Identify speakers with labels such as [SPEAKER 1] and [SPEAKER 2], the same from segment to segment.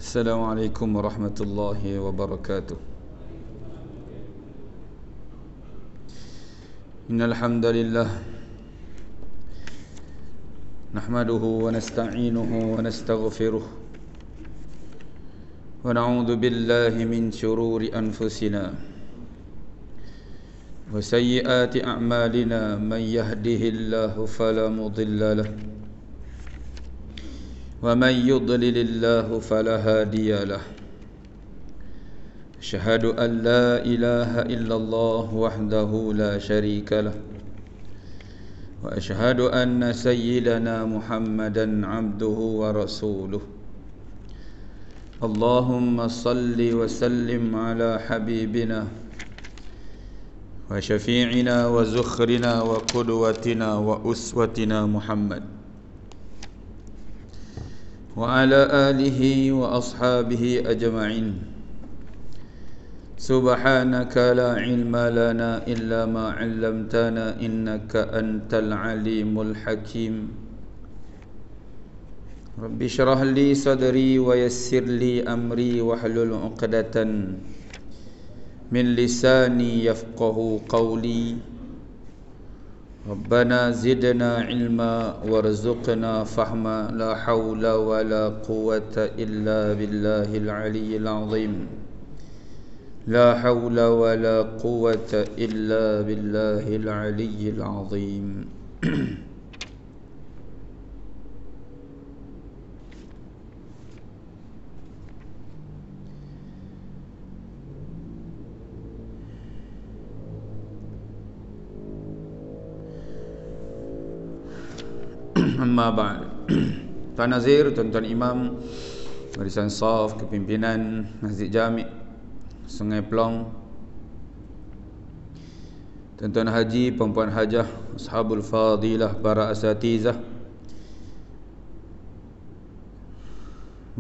[SPEAKER 1] السلام عليكم ورحمة الله وبركاته. إن الحمد لله نحمده ونستعينه ونستغفره ونعوذ بالله من شرور أنفسنا وسيئات أعمالنا. من يهده الله فلا مضل له ومن يضلل الله فلا هادي له. أشهد أن لا إله إلا الله وحده لا شريك له وأشهد أن سيدنا محمدا عبده ورسوله. اللهم صل وسلم على حبيبنا وشفيعنا وزخرنا وقدوتنا وأسوتنا محمد وعلى آله وأصحابه أجمعين. سبحانك لا علم لنا إلا ما علمتنا إنك أنت العليم الحكيم. رب اشرح لي صدري ويسر لي أمري واحلل عقدة من لساني يفقه قولي. ربنا زدنا علما وارزقنا فهما. لا حول ولا قوة إلا بالله العلي العظيم. لا حول ولا قوة إلا بالله العلي العظيم. Amma ba'd. Tuan Nazir, tuan-tuan imam, barisan saf, kepimpinan Masjid Jami' Sungai Pelong, tuan-tuan haji, perempuan hajah, ashabul fadilah, para asatizah,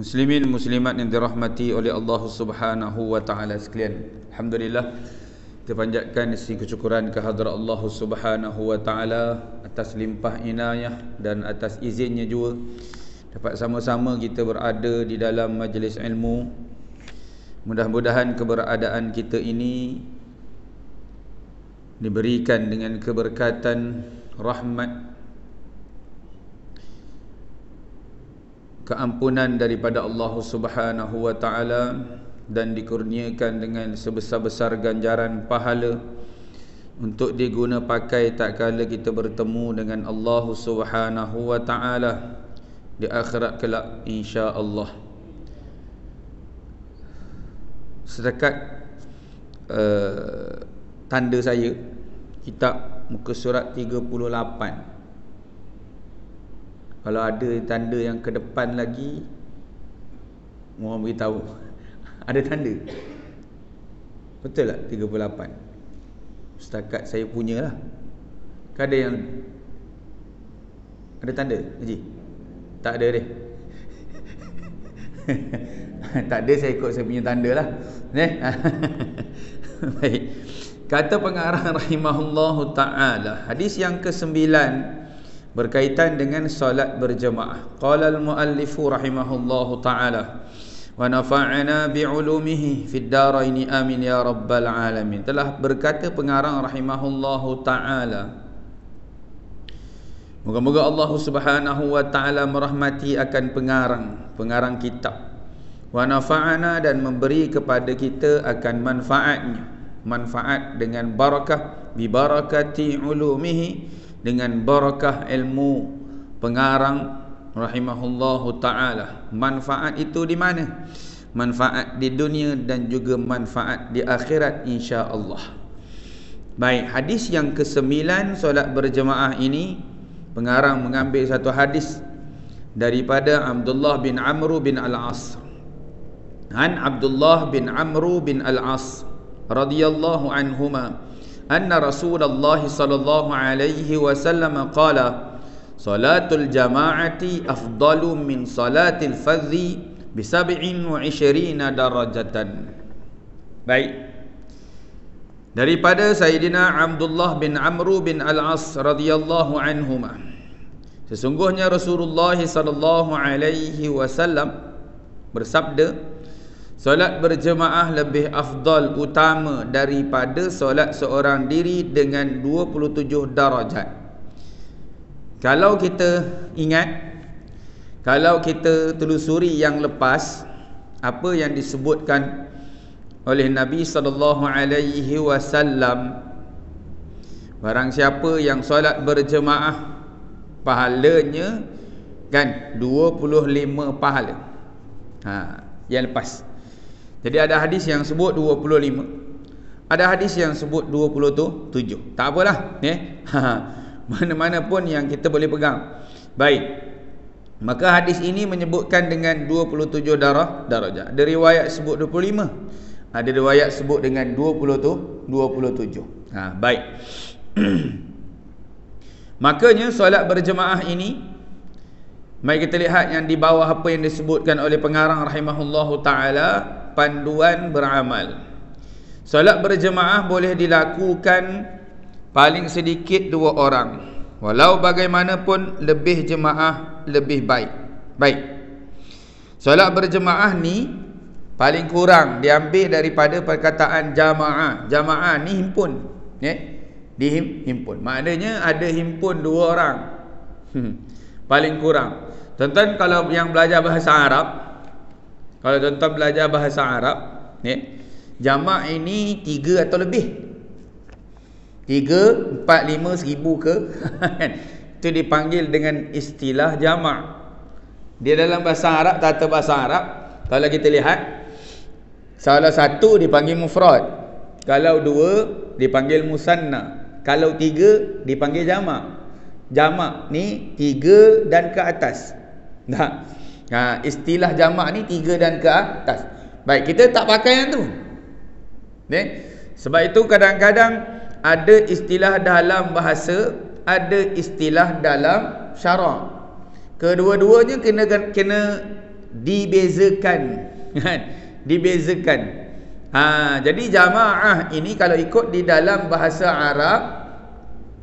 [SPEAKER 1] muslimin muslimat yang dirahmati oleh Allah Subhanahu wa taala sekalian. Alhamdulillah, kita panjatkan isi kesyukuran kehadrat Allah Subhanahu wa taala atas limpah inayah dan atas izinnya juga dapat sama-sama kita berada di dalam majlis ilmu. Mudah-mudahan keberadaan kita ini diberikan dengan keberkatan, rahmat, keampunan daripada Allah Subhanahu wa taala dan dikurniakan dengan sebesar-besar ganjaran pahala untuk diguna pakai tak kala kita bertemu dengan Allah Subhanahu wa taala di akhirat kelak insya-Allah. Setakat tanda saya kitab muka surat 38. Kalau ada tanda yang ke depan lagi, mohon beritahu. Ada tanda? Betul tak 38? Setakat saya punya lah. Ada yang ada tanda Haji? Tak ada deh. Tak ada, saya ikut saya punya tanda lah. Baik. Kata pengarang rahimahullahu ta'ala, hadis yang ke-9 berkaitan dengan solat berjemaah. Qala al-muallifu rahimahullahu ta'ala wa nafa'ana bi'ulumihi fid daraini amin ya rabbal alamin. Telah berkata pengarang rahimahullahu ta'ala, moga-moga Allah Subhanahu wa ta'ala merahmati akan pengarang kitab, wa nafa'ana, dan memberi kepada kita akan manfaatnya, manfaat dengan barakah, bi barakati ulumihi, dengan barakah ilmu pengarang rahimahullahu ta'ala. Manfaat itu di mana? Manfaat di dunia dan juga manfaat di akhirat insya-Allah. Baik, hadis yang ke-9 solat berjemaah ini, pengarang mengambil satu hadis daripada Abdullah bin Amr bin Al-As. An Abdullah bin Amr bin Al-As radhiyallahu anhuma anna Rasulullah sallallahu alaihi wasallam qala salatul jama'ati afdalu min salatil fadhi bi 27 darajatan. Baik, daripada Sayyidina Abdullah bin Amr bin Al-As radhiyallahu anhuma, sesungguhnya Rasulullah sallallahu alaihi wasallam bersabda, solat berjemaah lebih afdal, utama daripada solat seorang diri dengan 27 darajat. Kalau kita ingat, kalau kita telusuri yang lepas, apa yang disebutkan oleh Nabi SAW, barang siapa yang solat berjemaah, pahalanya kan 25 pahala. Yang lepas. Jadi ada hadis yang sebut 25, ada hadis yang sebut 27. Tak apalah, mana-mana pun yang kita boleh pegang. Baik. Maka hadis ini menyebutkan dengan 27 darajat. Ada riwayat sebut 25, ada riwayat sebut dengan 27. Baik. Makanya solat berjemaah ini, mari kita lihat yang di bawah apa yang disebutkan oleh pengarang rahimahullahu ta'ala, panduan beramal. Solat berjemaah boleh dilakukan paling sedikit 2 orang. Walau bagaimanapun lebih jemaah lebih baik. Solat berjemaah ni paling kurang diambil daripada perkataan jamaah. Jamaah ni himpun, dihimpun. Maknanya ada himpun 2 orang. Paling kurang. Tuan-tuan kalau yang belajar bahasa Arab, kalau tuan-tuan belajar bahasa Arab, jamak ini 3 atau lebih. 3, 4, 5, 1000 ke? Itu dipanggil dengan istilah jamak. Dia dalam bahasa Arab, tata bahasa Arab, kalau kita lihat, salah satu dipanggil mufrad, kalau 2 dipanggil musanna, kalau 3 dipanggil jamak. Jamak ni 3 dan ke atas. Istilah jamak ni 3 dan ke atas. Baik, kita tak pakai yang tu. Sebab itu kadang-kadang ada istilah dalam bahasa, ada istilah dalam syarak. Kedua-duanya kena dibezakan, dibezakan. Jadi jamaah ini kalau ikut di dalam bahasa Arab,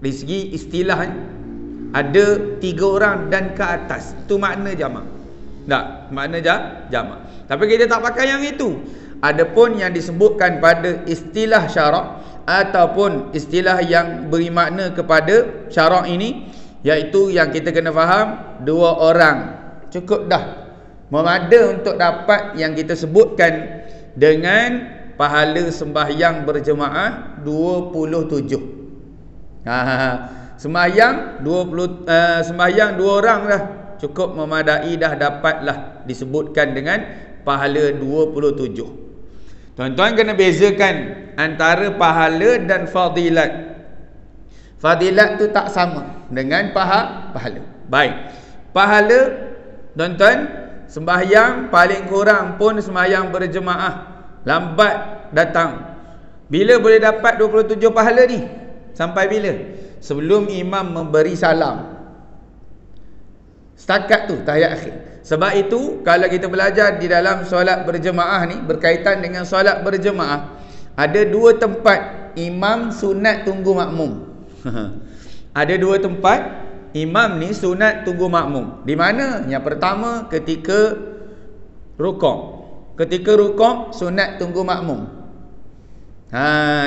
[SPEAKER 1] dari segi istilah, ada 3 orang dan ke atas, itu makna jamak. Tak, makna jamak. Tapi kita tak pakai yang itu. Adapun yang disebutkan pada istilah syarak ataupun istilah yang beri makna kepada syarak ini, iaitu yang kita kena faham 2 orang cukup dah, memada untuk dapat yang kita sebutkan dengan pahala sembahyang berjemaah 27. Sembahyang 2 orang dah cukup memadai, dah dapatlah disebutkan dengan pahala 27. Tuan-tuan kena bezakan antara pahala dan fadilat. Fadilat tu tak sama dengan pahala. Baik. Pahala, tuan-tuan, sembahyang paling kurang pun sembahyang berjemaah lambat datang. Bila boleh dapat 27 pahala ni? Sampai bila? Sebelum imam memberi salam. Setakat tu tahiyat akhir. Sebab itu kalau kita belajar di dalam solat berjemaah ni, berkaitan dengan solat berjemaah, ada 2 tempat imam sunat tunggu makmum. Ada 2 tempat imam ni sunat tunggu makmum. Di mana? Yang pertama ketika rukuk. Ketika rukuk sunat tunggu makmum.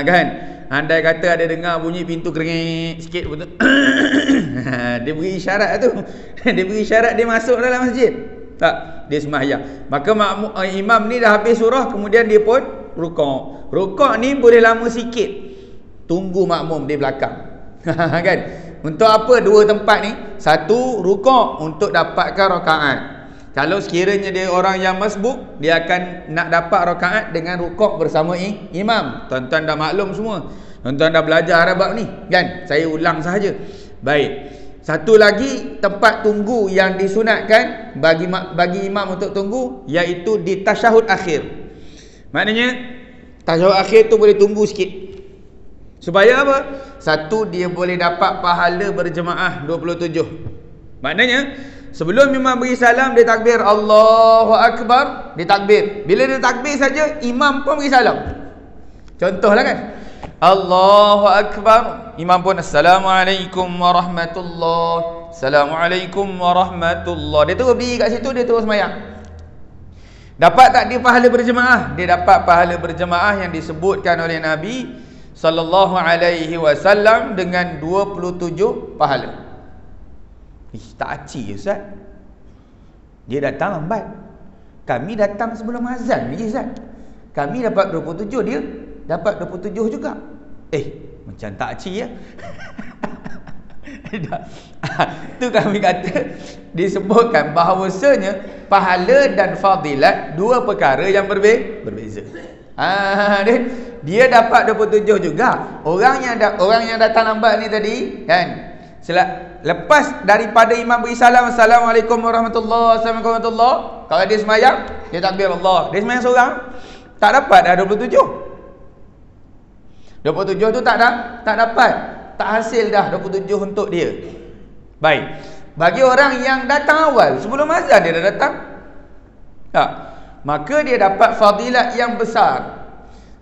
[SPEAKER 1] Kan? Andai kata ada dengar bunyi pintu kerengek sikit betul. Dia beri isyarat tu. Dia beri isyarat dia masuk dalam masjid. Tak, dia sembahyang. Maka imam ni dah habis surah, kemudian dia pun rukuk. Rukuk ni boleh lama sikit. Tunggu makmum di belakang. Kan? Untuk apa 2 tempat ni? Satu, rukuk untuk dapatkan rakaat. Kalau sekiranya dia orang yang masbuk, dia akan nak dapat rakaat dengan rukuk bersama imam. Tuan-tuan dah maklum semua. Tuan-tuan dah belajar Arab ni, kan? Saya ulang sahaja. Baik. Satu lagi tempat tunggu yang disunatkan bagi imam untuk tunggu, iaitu di tasyahud akhir. Maknanya tasyahud akhir tu boleh tunggu sikit. Supaya apa? Satu, dia boleh dapat pahala berjemaah 27. Maknanya sebelum imam beri salam, dia takbir Allahu Akbar, dia takbir. Bila dia takbir saja, imam pun beri salam. Contohlah kan, Allahu Akbar, imam pun Assalamualaikum warahmatullahi, Assalamualaikum warahmatullahi. Dia terus berdiri kat situ, dia terus sembahyang. Dapat tak dia pahala berjemaah? Dia dapat pahala berjemaah yang disebutkan oleh Nabi sallallahu alaihi wasallam dengan 27 pahala. Tak aci Ustaz. Dia datang lambat. Kami datang sebelum azan ni Ustaz. Kami dapat 27, dia dapat 27 juga. Macam tak aci ya. Tu kami kata disebutkan bahawasanya pahala dan fadilat dua perkara yang berbeza. Dia dapat 27 juga. Orang yang datang lambat ni tadi kan, lepas daripada imam beri salam, Assalamualaikum warahmatullahi wabarakatuh, kalau dia semayang, dia takbir Allah. Dia semayang seorang, tak dapat dah 27. 27 tu tak dapat. Tak hasil dah 27 untuk dia. Baik. Bagi orang yang datang awal, sebelum azan dia dah datang, maka dia dapat fadilat yang besar.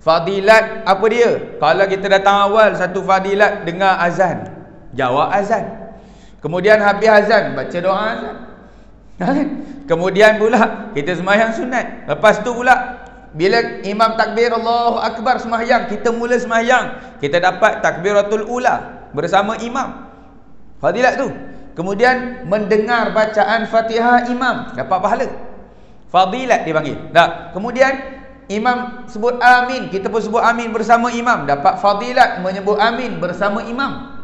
[SPEAKER 1] Fadilat apa dia? Kalau kita datang awal, satu fadilat dengar azan, jawab azan. Kemudian habis azan, baca doa azan. Kemudian pula kita sembahyang sunat. Lepas tu pula bila imam takbir Allahu Akbar sembahyang, kita mula sembahyang, kita dapat takbiratul ula bersama imam. Fadilat tu. Kemudian mendengar bacaan Fatihah imam, dapat pahala. Fadilat dipanggil. Kemudian imam sebut amin, kita pun sebut amin bersama imam, dapat fadilat menyebut amin bersama imam.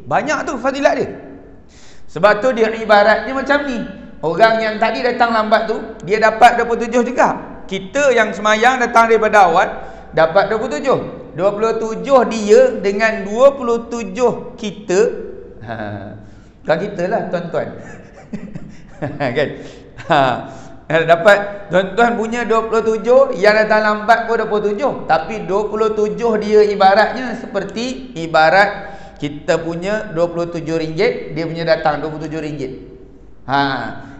[SPEAKER 1] Banyak tu fadilat dia. Sebab tu dia ibarat dia macam ni. Orang yang tadi datang lambat tu, dia dapat 27 juga. Kita yang semayang datang daripada awal, dapat 27. 27 dia dengan 27 kita. Bukan kita lah tuan-tuan. Kan? Dapat tuan-tuan punya 27, yang datang lambat pun 27. Tapi 27 dia ibaratnya seperti ibarat kita punya RM27, dia punya datang RM27.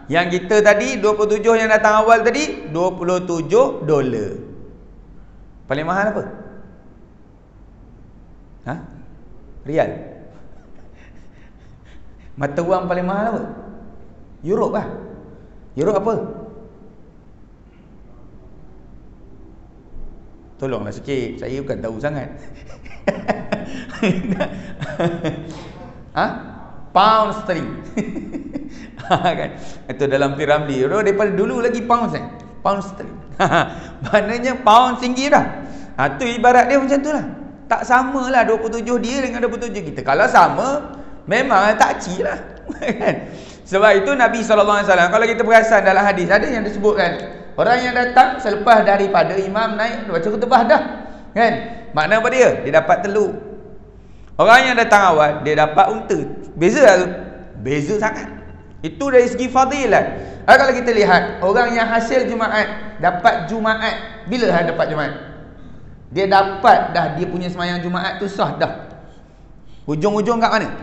[SPEAKER 1] Yang kita tadi 27 yang datang awal tadi $27. Paling mahal apa? Rial. Mata wang paling mahal apa? Europe lah. Europe apa? Tolonglah sikit, saya bukan tahu sangat. Pound sterling. Kan? Itu dalam Piramli. Daripada dulu lagi pound kan? Pound sterling. Maknanya pound tinggi dah. Tu ibarat dia macam tu lah. Tak samalah 27 dia dengan 27 kita. Kalau sama, memang tak cik lah. Sebab itu Nabi SAW, kalau kita perasan dalam hadis, ada yang disebutkan, orang yang datang selepas daripada imam naik, baca khutbah dah. Kan? Makna apa dia? Dia dapat telur. Orang yang datang awal, dia dapat unta. Beza lah tu. Beza sangat. Itu dari segi fadilat. Kalau kita lihat, orang yang hasil Jumaat, dapat Jumaat. Bila dah dapat Jumaat? Dia dapat dah, dia punya semayang Jumaat tu sah dah. Hujung-hujung kat mana?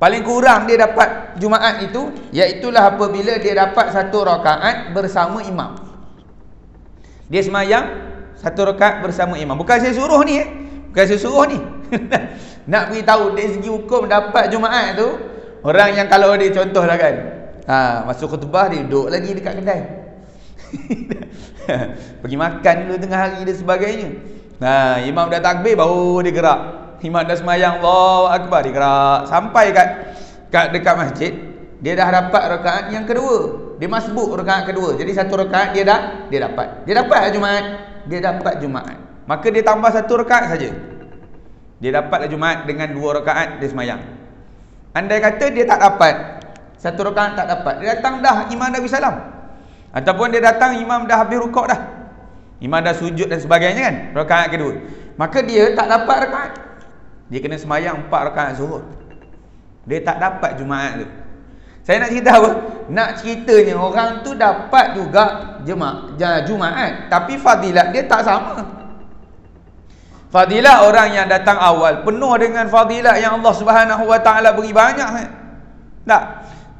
[SPEAKER 1] Paling kurang dia dapat Jumaat itu, iaitulah apabila dia dapat satu rakaat bersama imam. Dia semayang satu rakaat bersama imam. Bukan saya suruh ni Bukan saya suruh ni. Nak beritahu dari segi hukum dapat Jumaat tu, orang yang kalau dia contoh lah kan, masuk khutbah dia duduk lagi dekat kedai. Pergi makan dulu tengah hari dan sebagainya. Imam dah takbir baru dia gerak. Imam dah semayang Allahu Akbar, dia gerak sampai kat dekat masjid. Dia dah dapat rakaat yang kedua. Dia masbuk rakaat kedua. Jadi satu rakaat dia dapat. Dia dapat Jumaat. Dia dapat Jumaat. Maka dia tambah satu rakaat saja. Dia dapatlah Jumaat dengan dua rakaat dia semayang. Andai kata dia tak dapat, satu rakaat tak dapat, dia datang dah imam dah bersalam, ataupun dia datang imam dah habis rukuk dah, imam dah sujud dan sebagainya kan, rakaat kedua, maka dia tak dapat rakaat. Dia kena semayang 4 rakaat zuhur. Dia tak dapat Jumaat tu. Saya nak cerita apa? Nak ceritanya orang tu dapat juga Jumaat, tapi fadilat dia tak sama. Fadilat orang yang datang awal penuh dengan fadilat yang Allah Subhanahu Wa Taala beri banyak. Tak?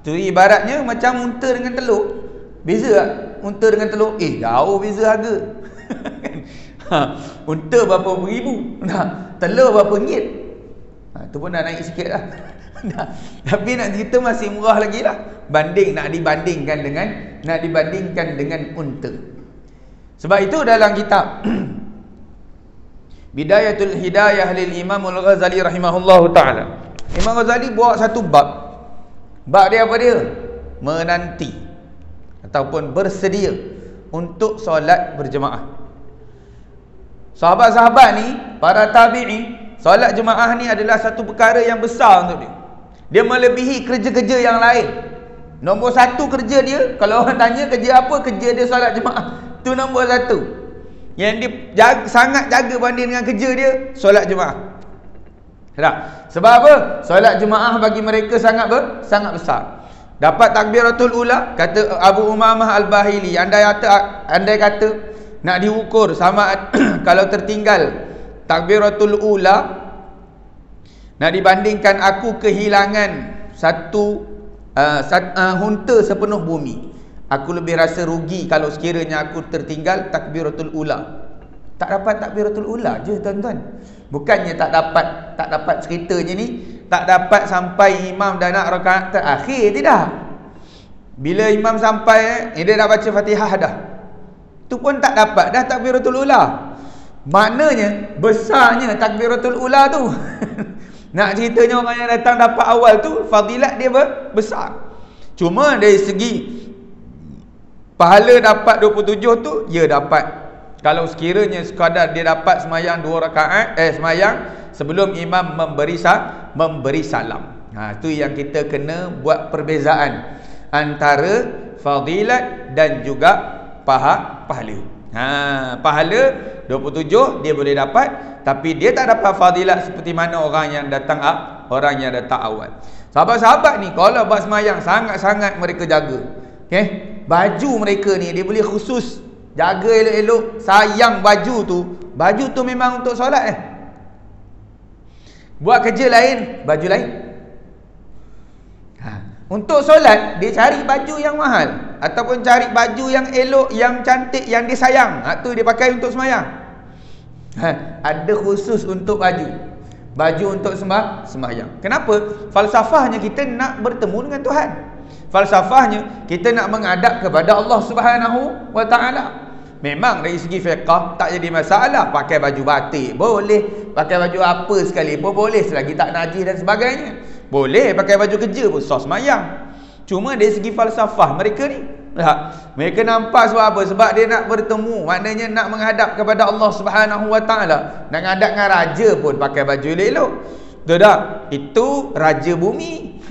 [SPEAKER 1] Tu ibaratnya macam unta dengan telur. Beza tak? Unta dengan telur? Jauh beza harga. Unta berapa ribu? Telur berapa ringgit? Tu pun dah naik sikit lah. Tapi nak cerita masih murah lagi lah, nak dibandingkan dengan unta. Sebab itu dalam kitab Bidayatul Hidayah lil Imam Al-Ghazali rahimahullahu ta'ala, Imam Ghazali buat satu bab dia apa dia? Menanti ataupun bersedia untuk solat berjemaah. Sahabat-sahabat ni, para tabi'in, solat jemaah ni adalah satu perkara yang besar untuk dia. Dia melebihi kerja-kerja yang lain. Nombor satu kerja dia, kalau orang tanya kerja apa, kerja dia solat jemaah. Itu nombor satu. Yang dia sangat jaga banding dengan kerja dia, solat jemaah. Sebab apa? Solat jemaah bagi mereka sangat besar. Dapat takbiratul ula, kata Abu Umamah Al-Bahili, andai kata nak diukur sama kalau tertinggal takbiratul ula, nak dibandingkan aku kehilangan satu hunta sepenuh bumi, aku lebih rasa rugi kalau sekiranya aku tertinggal takbiratul ula. Tak dapat takbiratul ula je tuan-tuan. Bukannya tak dapat ceritanya ni, tak dapat sampai imam dah nak rakaat terakhir, tidak. Bila imam sampai dia dah baca Fatihah dah, tu pun tak dapat dah takbiratul ula. Maknanya besarnya takbiratul ula tu. Nak ceritanya orang yang datang dapat awal tu, fadilat dia besar. Cuma dari segi pahala dapat 27 tu, dia dapat. Kalau sekiranya sekadar dia dapat semayang 2 rakaat, semayang sebelum imam memberi salam. Itu yang kita kena buat perbezaan antara fadilat dan juga pahala. Pahala 27 dia boleh dapat, tapi dia tak dapat fadilat seperti mana orang yang datang awal. Sahabat-sahabat ni kalau buat semayang sangat-sangat mereka jaga. Baju mereka ni dia boleh khusus jaga elok-elok, sayang baju tu memang untuk solat buat kerja lain, baju lain. Untuk solat dia cari baju yang mahal ataupun cari baju yang elok, yang cantik, yang dia sayang, tu dia pakai untuk semayang. Ada khusus untuk baju untuk semayang. Kenapa? Falsafahnya kita nak bertemu dengan Tuhan. Falsafahnya kita nak menghadap kepada Allah Subhanahu wa ta'ala. Memang dari segi fiqah tak jadi masalah, pakai baju batik boleh, pakai baju apa sekali pun boleh selagi tak najis dan sebagainya. Boleh pakai baju kerja pun sah semayang. Cuma dari segi falsafah mereka ni, mereka nampak sebab apa? Sebab dia nak bertemu, maknanya nak menghadap kepada Allah Subhanahu wa ta'ala. Nak menghadap dengan raja pun pakai baju elok. Betul tak? Itu raja bumi.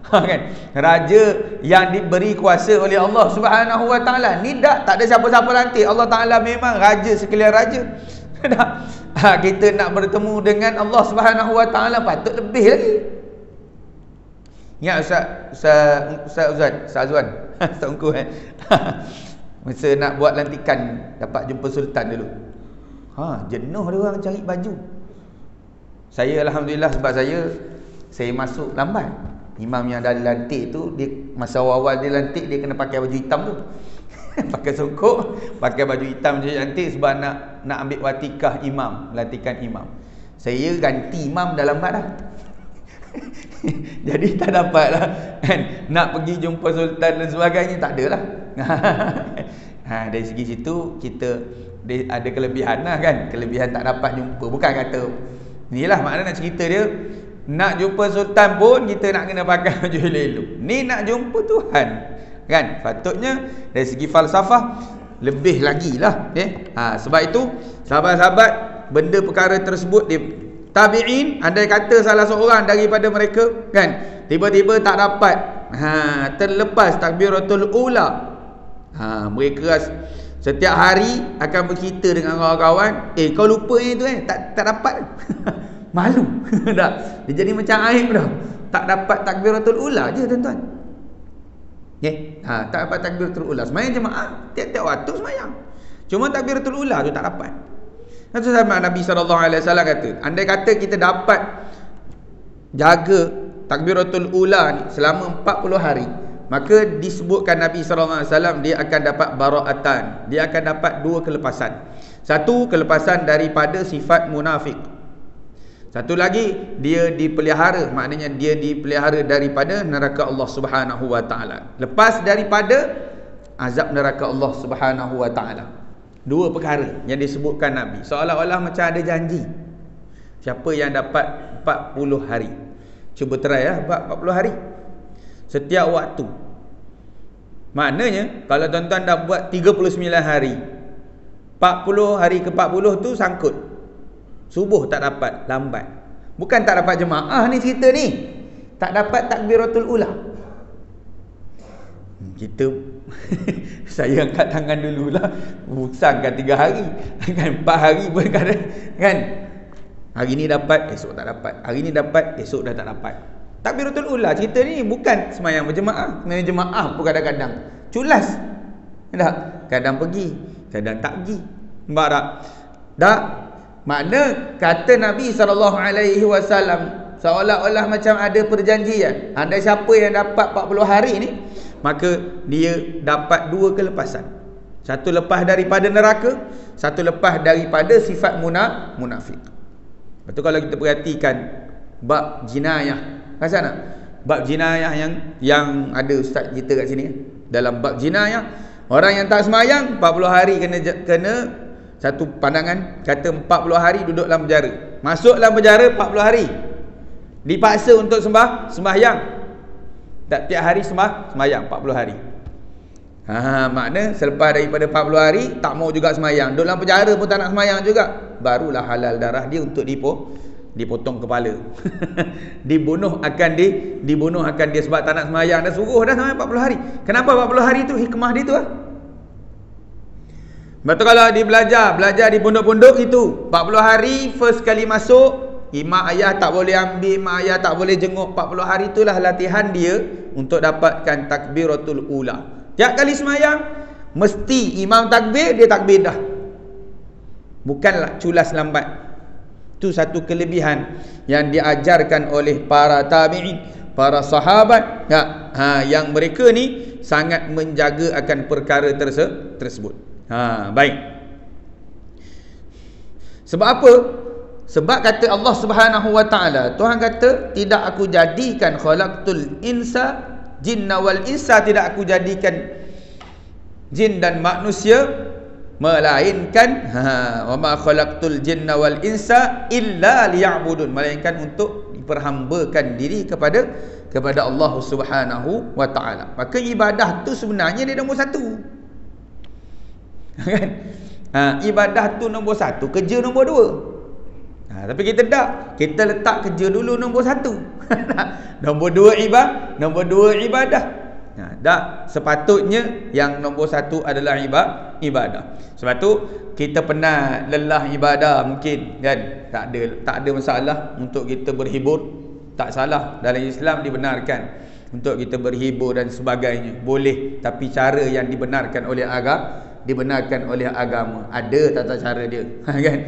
[SPEAKER 1] Kan? Raja yang diberi kuasa oleh Allah Subhanahu wa ta'ala. Ni tak ada siapa-siapa lantik. Allah Ta'ala memang raja sekalian raja. Kita nak bertemu dengan Allah Subhanahu wa ta'ala patut lebih lagi. Ingat Ustaz Azwan Ustaz Ungku masa nak buat lantikan dapat jumpa sultan dulu. Jenuh dia orang cari baju. Saya alhamdulillah sebab saya masuk lambat. Imam yang dah dilantik tu, dia masa awal-awal dia lantik, dia kena pakai baju hitam tu. Pakai songkok, pakai baju hitam je cantik sebab nak ambil watikah imam, lantikan imam. Saya ganti imam dah lambat dah. Jadi tak dapat lah kan, nak pergi jumpa sultan dan sebagainya, tak ada lah. Dari segi situ kita ada kelebihan lah kan. Kelebihan tak dapat jumpa. Bukan kata inilah makna nak cerita dia, nak jumpa sultan pun kita nak kena pakai baju elok. Ni nak jumpa Tuhan kan. Patutnya dari segi falsafah lebih lagi lah. Sebab itu sahabat-sahabat, benda perkara tersebut dia tabi'in, andai kata salah seorang daripada mereka kan tiba-tiba tak dapat terlepas takbiratul ula, mereka setiap hari akan bercerita dengan kawan-kawan, kau lupa yang tu tak dapat. Malu. Tak? Dia jadi macam aib dah. Tak dapat takbiratul ula je tuan-tuan. Tak dapat takbiratul ula. Semayang jemaah tiap-tiap waktu semayang. Cuma takbiratul ula tu tak dapat. Itu sama Nabi SAW kata, andai kata kita dapat jaga takbiratul ula ni selama 40 hari, maka disebutkan Nabi SAW dia akan dapat bara'atan. Dia akan dapat 2 kelepasan. Satu, kelepasan daripada sifat munafik. Satu lagi, dia dipelihara, maknanya dia dipelihara daripada neraka Allah Subhanahu wa taala. Lepas daripada azab neraka Allah Subhanahu wa taala. Dua perkara yang disebutkan Nabi, seolah-olah macam ada janji. Siapa yang dapat 40 hari. Cuba try ya, 40 hari. Setiap waktu. Maknanya kalau tuan-tuan dah buat 39 hari, 40 hari ke 40 tu sangkut. Subuh tak dapat, lambat. Bukan tak dapat jemaah ni cerita ni. Tak dapat takbiratul ula. Kita saya angkat tangan dululah. Usangkan 3 hari. Kan 4 hari pun kan. Hari ni dapat, esok tak dapat. Hari ni dapat, esok dah tak dapat. Takbiratul ula cerita ni bukan semayang berjemaah. Semayang jemaah pun kadang-kadang culas. Tak? Kadang pergi, kadang tak pergi. Nampak tak? Tak? Makna kata Nabi SAW seolah-olah macam ada perjanjian. Andai siapa yang dapat 40 hari ni, maka dia dapat 2 kelepasan. Satu lepas daripada neraka, satu lepas daripada sifat munafik. Lepas tu kalau kita perhatikan bab jinayah, rasa tak? Bab jinayah yang ada ustaz kita kat sini. Dalam bab jinayah, orang yang tak semayang 40 hari kena satu pandangan kata 40 hari duduk dalam penjara. Masuk dalam penjara 40 hari. Dipaksa untuk sembahyang. Tak tiap hari sembahyang 40 hari. Makna selepas daripada 40 hari tak mau juga sembahyang. Duduk dalam penjara pun tak nak sembahyang juga. Barulah halal darah dia untuk dipotong kepala. dibunuh akan dia sebab tak nak sembahyang. Dah suruh dah sampai 40 hari. Kenapa 40 hari tu? Hikmah dia tu lah. Betul kalau dia belajar di pondok-pondok itu 40 hari first kali masuk, mak ayah tak boleh ambil, mak ayah tak boleh jenguk. 40 hari itulah latihan dia untuk dapatkan takbiratul ula. Tiap kali semayang mesti imam takbir, dia takbir dah. Bukanlah culas lambat. Itu satu kelebihan yang diajarkan oleh para tabi'in, para sahabat yang mereka ni sangat menjaga akan perkara tersebut. Baik. Sebab apa? Sebab kata Allah Subhanahu wa taala, Tuhan kata, tidak aku jadikan khalaqtul insa jinna wal insa, tidak aku jadikan jin dan manusia melainkan wa ma khalaqtul jinna wal insa illa liya'budun, melainkan untuk diperhambakan diri kepada Allah Subhanahu wa taala. Maka ibadah tu sebenarnya dia nombor 1. Kan? Ibadah tu nombor 1, kerja nombor 2. Tapi kita tak, kita letak kerja dulu nombor 1. nombor 2 ibadah. Tak, sepatutnya yang nombor 1 adalah ibadah. Sebab tu kita penat, lelah ibadah mungkin kan. Tak ada masalah untuk kita berhibur. Tak salah, dalam Islam dibenarkan untuk kita berhibur dan sebagainya. Boleh, tapi cara yang dibenarkan oleh agama. Ada tata cara dia. Kan?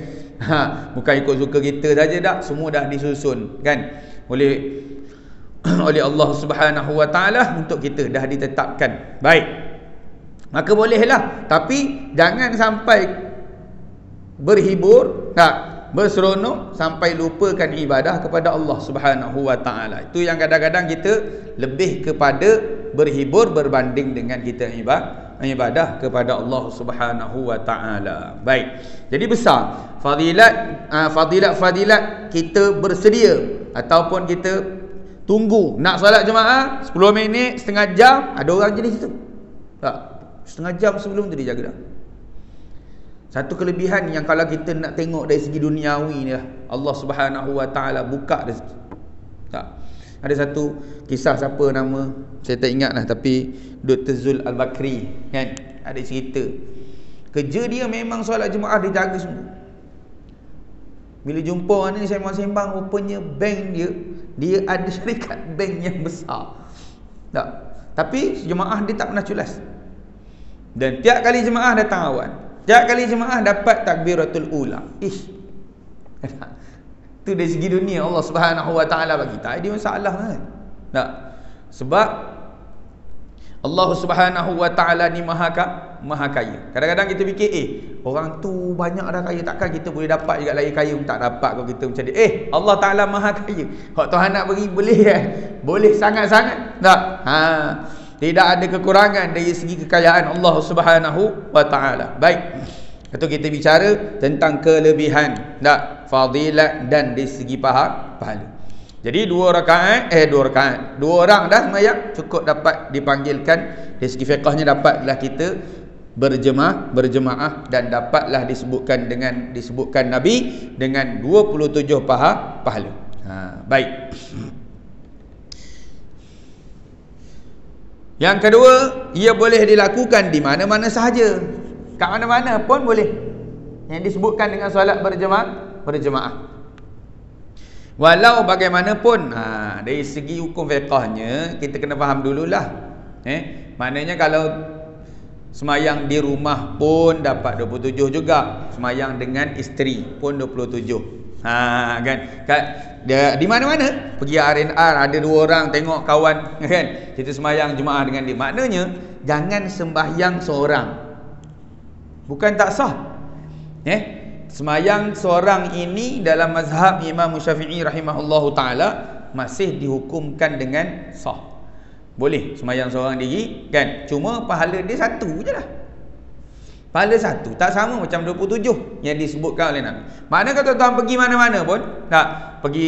[SPEAKER 1] Bukan ikut suka kita saja tak, semua dah disusun kan oleh Allah Subhanahu wa taala untuk kita, dah ditetapkan. Baik. Maka bolehlah, tapi jangan sampai berhibur, berseronok sampai lupakan ibadah kepada Allah Subhanahu wa taala. Itu yang kadang-kadang kita lebih kepada berhibur berbanding dengan kita ibadah kepada Allah Subhanahu wa taala. Baik. Jadi besar fadilat kita bersedia ataupun kita tunggu nak solat jemaah 10 minit, setengah jam. Ada orang jenis itu. Tak, setengah jam sebelum tu dia jaga dah. Satu kelebihan yang kalau kita nak tengok dari segi duniawi ni lah, Allah Subhanahu wa taala buka rezeki. Tak. Ada satu kisah, siapa nama saya tak ingat lah, tapi Dr. Zul Al-Bakri kan, ada cerita kerja dia memang solat jemaah dia jaga semua. Bila jumpa orang ni sembang-sembang, rupanya bank dia ada syarikat bank yang besar. Tak. Tapi jemaah dia tak pernah culas. Dan tiap kali jemaah datang awal, tiap kali jemaah dapat takbiratul ula. Itu dari segi dunia Allah Subhanahu wa taala bagi. Tak ada masalah kan. Tak. Sebab Allah Subhanahu wa taala ni maha Maha kaya. Kadang-kadang kita fikir, orang tu banyak dah kaya, takkan kita boleh dapat juga lagi kaya? Tak dapat kalau kita macam dia. Allah Ta'ala Maha kaya. Kalau Tuhan nak beri, boleh kan? Boleh sangat-sangat. Tak? Tidak ada kekurangan dari segi kekayaan Allah Subhanahu wa Ta'ala. Baik. Itu kita bicara tentang kelebihan, tak? Fadilat dan dari segi pahala. Jadi dua orang dah sembahyang cukup dapat dipanggilkan dari segi fiqahnya, dapatlah kita berjemaah dan dapatlah disebutkan Nabi dengan 27 pahala. Baik. Yang kedua, ia boleh dilakukan di mana-mana sahaja. Kat mana-mana pun boleh. Yang disebutkan dengan solat berjemaah. Walau bagaimanapun, dari segi hukum fiqahnya kita kena faham dululah. Maknanya kalau semayang di rumah pun dapat 27 juga, semayang dengan isteri pun 27. Kan? Di mana-mana pergi R&R, ada 2 orang tengok kawan, kan? Kita semayang jemaah dengan dia. Maknanya jangan sembahyang seorang. Bukan tak sah. Semayang seorang ini dalam mazhab Imam Syafi'i rahimahullahu ta'ala masih dihukumkan dengan sah. Boleh semayang seorang diri, kan? Cuma pahala dia satu je lah. Pahala satu, tak sama macam 27 yang disebutkan oleh Nabi. Maknanya kalau tuan pergi mana-mana pun, tak? Pergi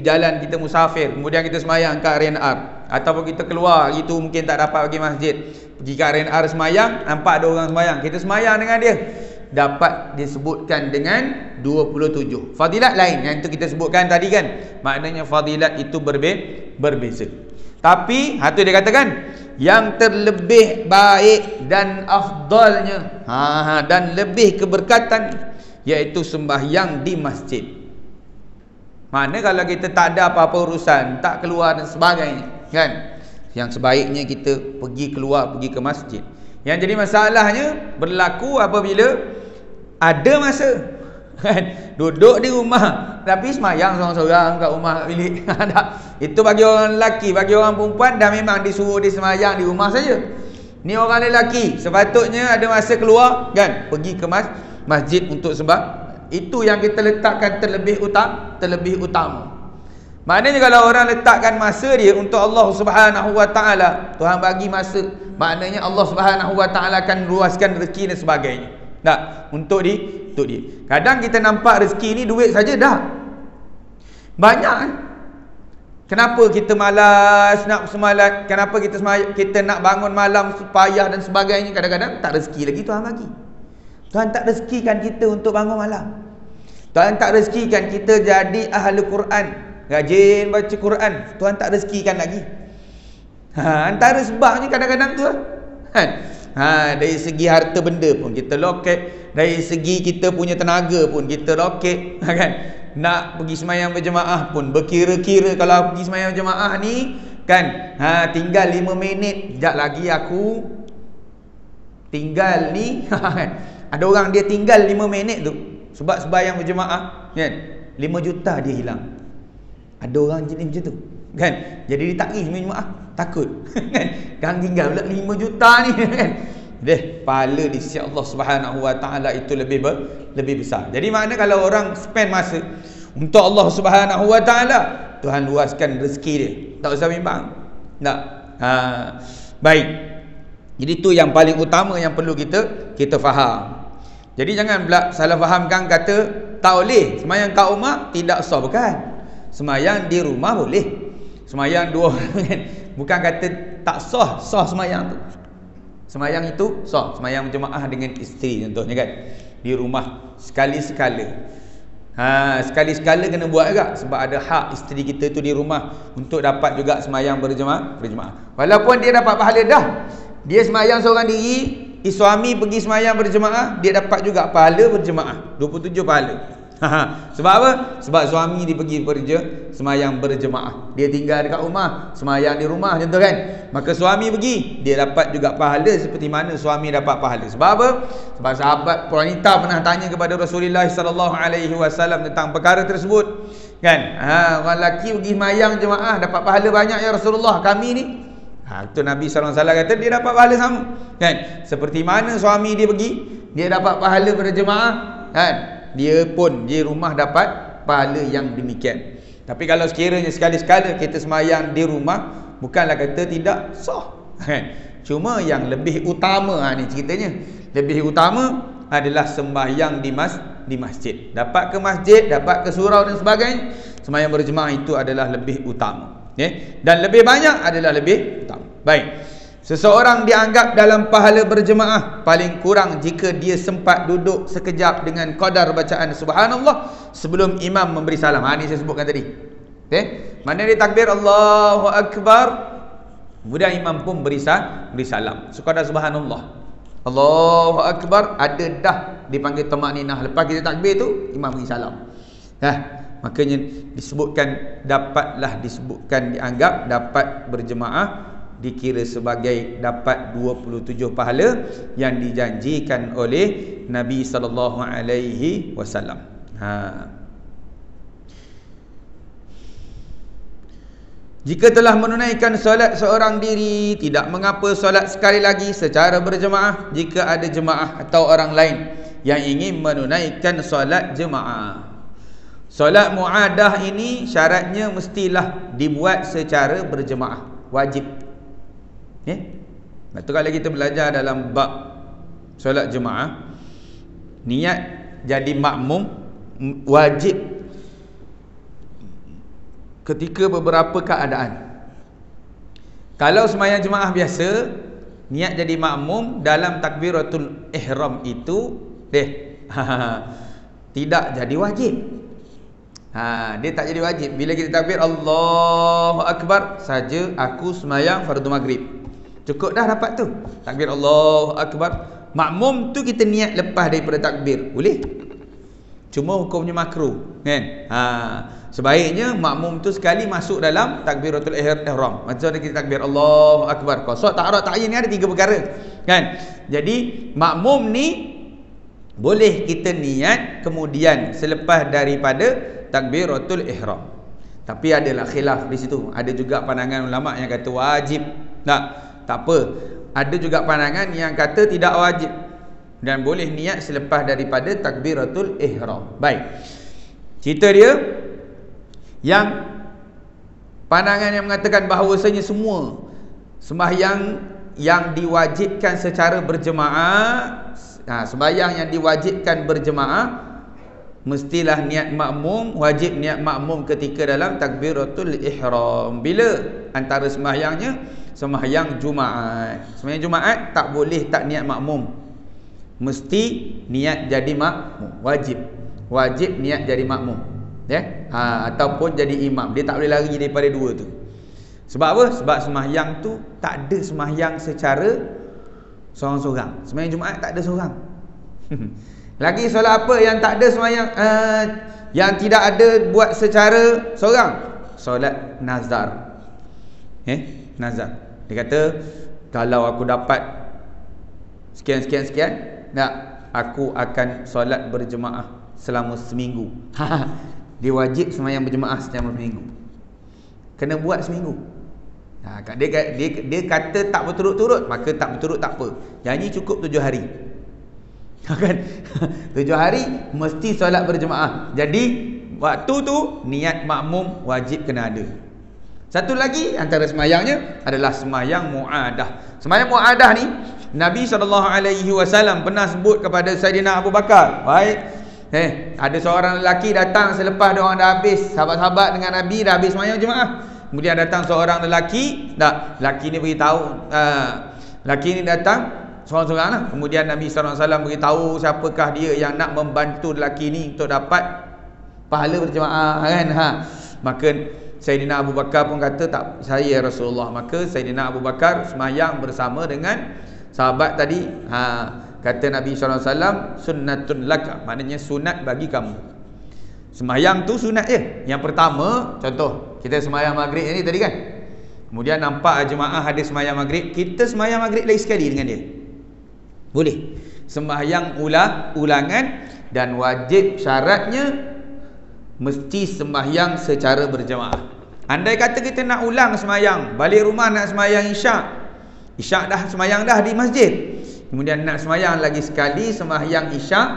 [SPEAKER 1] jalan kita musafir, kemudian kita semayang kat R&R, ataupun kita keluar itu mungkin tak dapat pergi masjid, pergi kat R&R semayang, nampak ada orang semayang, kita semayang dengan dia, dapat disebutkan dengan 27. Fadilat lain yang itu kita sebutkan tadi, kan? Maknanya fadilat itu berbeza. Tapi itu dia katakan yang terlebih baik dan afdalnya, dan lebih keberkatan, iaitu sembahyang di masjid. Mana kalau kita tak ada apa-apa urusan, tak keluar dan sebagainya, kan? Yang sebaiknya kita pergi ke masjid. Yang jadi masalahnya berlaku apabila ada masa, kan? Duduk di rumah tapi semayang seorang-seorang kat rumah bilik. Itu bagi orang lelaki. Bagi orang perempuan dah memang disuruh dia semayang di rumah saja. Ni orang lelaki sepatutnya ada masa keluar, kan? Pergi ke masjid untuk sembah. Itu yang kita letakkan terlebih utama. Maknanya kalau orang letakkan masa dia untuk Allah Subhanahu wa Ta'ala, Tuhan bagi masa, maknanya Allah Subhanahu wa Ta'ala akan luaskan rezeki dan sebagainya. Untuk dia. Kadang kita nampak rezeki ni duit saja dah banyak, kan? Kenapa kita malas nak semalat? Kenapa kita nak bangun malam payah dan sebagainya? Kadang-kadang tak rezeki lagi Tuhan bagi. Tuhan tak rezekikan kita untuk bangun malam. Tuhan tak rezekikan kita jadi ahli Quran, rajin baca Quran. Tuhan tak rezekikan lagi. Antara sebabnya kadang-kadang tu, kan? Dari segi harta benda pun kita lokek, dari segi kita punya tenaga pun kita lokek, kan? Nak pergi semayang berjemaah pun berkira-kira, kalau pergi semayang berjemaah ni, kan, tinggal 5 minit, sekejap lagi aku tinggal ni. Ada orang dia tinggal 5 minit tu sebab sembahyang berjemaah, kan? 5 juta dia hilang. Ada orang jenis macam tu, kan? Jadi dia tak pergi sembahyang berjemaah, takut, kan? Kan tinggal pula 5 juta ni, kan? Pahala di sisi Allah Subhanahu wa Ta'ala itu lebih besar. Jadi makna kalau orang spend masa untuk Allah Subhanahu wa Ta'ala, Tuhan luaskan rezeki dia. Tak usah bimbang. Tak. Baik. Jadi itu yang paling utama yang perlu kita faham. Jadi jangan pula salah fahamkan kata tak boleh semayang kat rumah tidak sah. Bukan. Semayang di rumah boleh. Semayang 2 orang, kan? Bukan kata tak sah semayang tu. Semayang itu sah. Semayang berjemaah dengan isteri contohnya, kan? Di rumah sekali-sekala. Sekali-sekala kena buat juga, sebab ada hak isteri kita tu di rumah untuk dapat juga semayang berjemaah. Walaupun dia dapat pahala dah, dia semayang seorang diri, suami pergi semayang berjemaah, dia dapat juga pahala berjemaah, 27 pahala. Sebab apa? Sebab suami dia pergi kerja, semayang berjemaah, dia tinggal dekat rumah, semayang di rumah contoh, kan? Maka suami pergi, dia dapat juga pahala seperti mana suami dapat pahala. Sebab apa? Sebab sahabat wanita pernah tanya kepada Rasulullah sallallahu alaihi wasallam tentang perkara tersebut, kan? Orang lelaki pergi semayang jemaah dapat pahala banyak ya Rasulullah, kami ni Itu Nabi SAW kata dia dapat pahala sama, kan? Seperti mana suami dia pergi, dia dapat pahala berjemaah, kan? Dia pun di rumah dapat pahala yang demikian. Tapi kalau sekiranya sekali-sekala kita semayang di rumah, bukanlah kata tidak sah, kan? Cuma yang lebih utama, ni ceritanya, lebih utama adalah sembahyang di masjid. Dapat ke masjid, dapat ke surau dan sebagainya, sembahyang berjemaah itu adalah lebih utama, dan lebih banyak adalah lebih utama. Baik, seseorang dianggap dalam pahala berjemaah paling kurang jika dia sempat duduk sekejap dengan qadar bacaan subhanallah sebelum imam memberi salam. Ini saya sebutkan tadi. Mana dia takbir Allahu Akbar, kemudian imam pun beri salam sekadar subhanallah, Allahu Akbar, ada dah dipanggil tamakninah. Lepas kita takbir tu, imam beri salam. Makanya disebutkan, dianggap dapat berjemaah dikira sebagai dapat 27 pahala yang dijanjikan oleh Nabi sallallahu alaihi wasallam. Jika telah menunaikan solat seorang diri, tidak mengapa solat sekali lagi secara berjemaah jika ada jemaah atau orang lain yang ingin menunaikan solat jemaah. Solat muadah ini syaratnya mestilah dibuat secara berjemaah, wajib. Betul, kalau kita belajar dalam bab solat jemaah, niat jadi makmum wajib ketika beberapa keadaan. Kalau sembahyang jemaah biasa, niat jadi makmum dalam takbiratul ihram itu tidak jadi wajib. Dia tak jadi wajib. Bila kita takbir Allahu Akbar saja, aku sembahyang fardu maghrib, cukup dah dapat tu. Takbir Allahu Akbar, makmum tu kita niat lepas daripada takbir, boleh. Cuma hukumnya makruh, kan? Sebaiknya makmum tu sekali masuk dalam takbiratul ihram. Macam kita takbir Allahu Akbar, qasad, ta'arud, ta'yin ni ada 3 perkara, kan? Jadi makmum ni boleh kita niat kemudian selepas daripada takbiratul ihram. Tapi adalah khilaf di situ. Ada juga pandangan ulama yang kata wajib. Tak apa. Ada juga pandangan yang kata tidak wajib dan boleh niat selepas daripada takbiratul ihram. Baik. Cerita dia yang pandangan yang mengatakan bahawasanya semua sembahyang yang diwajibkan secara berjemaah, sembahyang yang diwajibkan berjemaah mestilah niat makmum, wajib niat makmum ketika dalam takbiratul ihram. Bila antara sembahyangnya sembahyang Jumaat. Sembahyang Jumaat tak boleh tak niat makmum, mesti niat jadi makmum, wajib niat jadi makmum, ataupun jadi imam. Dia tak boleh lari daripada dua tu. Sebab apa? Sebab sembahyang tu tak ada sembahyang secara seorang-seorang. Sembahyang Jumaat tak ada seorang. Lagi solat apa yang tak ada sembahyang, yang tidak ada buat secara seorang? Solat nazar. Nazar. Dia kata, kalau aku dapat sekian, aku akan solat berjemaah selama seminggu. Dia wajib sembahyang berjemaah selama seminggu. Kena buat seminggu. Dia kata tak berturut-turut, maka tak berturut tak apa. Yang ini cukup 7 hari. Kan? 7 hari mesti solat berjemaah. Jadi waktu tu niat makmum wajib kena ada. Satu lagi antara semayangnya adalah semayang mu'adah. Semayang mu'adah ni Nabi SAW pernah sebut kepada Sayyidina Abu Bakar. Baik, ada seorang lelaki datang selepas dia orang dah habis, sahabat-sahabat dengan Nabi dah habis semayang jemaah. Kemudian datang seorang lelaki, lelaki ni beritahu, lelaki ni datang seorang-seorang lah. Kemudian Nabi SAW beritahu siapakah dia yang nak membantu lelaki ni untuk dapat pahala berjemaah, kan? Maka Sayyidina Abu Bakar pun kata, tak, saya Rasulullah. Maka Sayyidina Abu Bakar semayang bersama dengan sahabat tadi. Kata Nabi SAW, sunnatun laka, maknanya sunat bagi kamu. Semayang tu sunat je. Yang pertama, contoh kita semayang maghrib ni tadi kan, kemudian nampak jemaah ada semayang maghrib, kita semayang maghrib lagi sekali dengan dia, boleh. Sembahyang ulangan, dan wajib syaratnya mesti sembahyang secara berjemaah. Andai kata kita nak ulang semayang, balik rumah nak semayang isyak dah semayang dah di masjid, kemudian nak semayang lagi sekali semayang isyak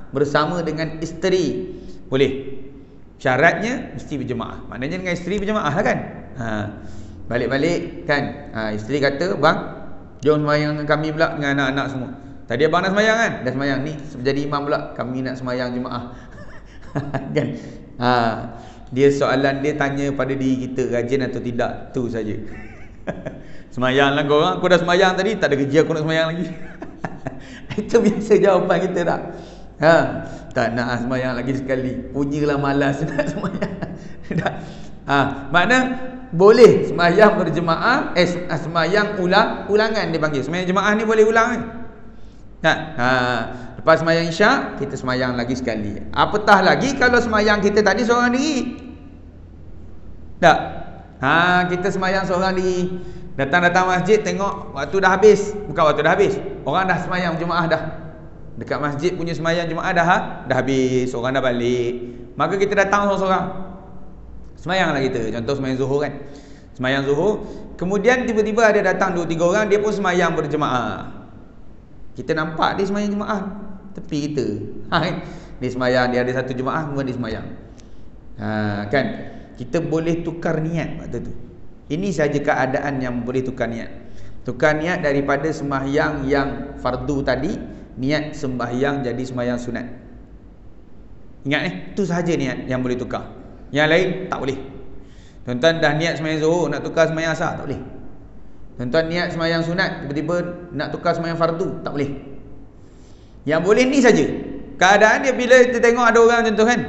[SPEAKER 1] bersama dengan isteri, boleh. Syaratnya mesti berjemaah. Maknanya dengan isteri berjemaah lah kan. Balik-balik kan. Isteri kata, bang, jom semayang dengan kami pula dengan anak-anak semua. Tadi abang nak semayang kan? Dah semayang ni, jadi imam pula. Kami nak semayang jemaah. Kan? Dia soalan dia tanya pada diri kita, rajin atau tidak, tu saja. Semayang lah korang, aku dah semayang tadi, tak ada kerja aku nak semayang lagi. Itu biasa jawapan kita tak? Tak nak semayang lagi sekali, punyalah malas nak semayang. Makna boleh semayang berjemaah, semayang ulangan dia panggil. Semayang jemaah ni boleh ulang kan? Lepas semayang isyak, kita semayang lagi sekali. Apatah lagi kalau semayang kita tadi seorang diri. Tak? Kita semayang seorang diri. Datang masjid, tengok waktu dah habis. Bukan waktu dah habis, orang dah semayang jemaah dah. Dekat masjid punya semayang jemaah dah habis, orang dah balik. Maka kita datang seorang-seorang, semayang lah kita. Contoh semayang zuhur kan, semayang zuhur, kemudian tiba-tiba ada datang 2-3 orang, dia pun semayang berjemaah. Kita nampak dia semayang jemaah tepi kita. Dia semayang, dia ada satu jemaah, kemudian dia semayang. Kan, kita boleh tukar niat waktu tu. Ini saja keadaan yang boleh tukar niat. Tukar niat daripada sembahyang yang fardu tadi, niat sembahyang jadi sembahyang sunat. Ingat itu sahaja niat yang boleh tukar. Yang lain tak boleh. Tuan-tuan dah niat sembahyang zuhur, nak tukar sembahyang asar, tak boleh. Tuan-tuan niat sembahyang sunat, tiba-tiba nak tukar sembahyang fardu, tak boleh. Yang boleh ni saja. Keadaan dia bila kita tengok ada orang contoh kan,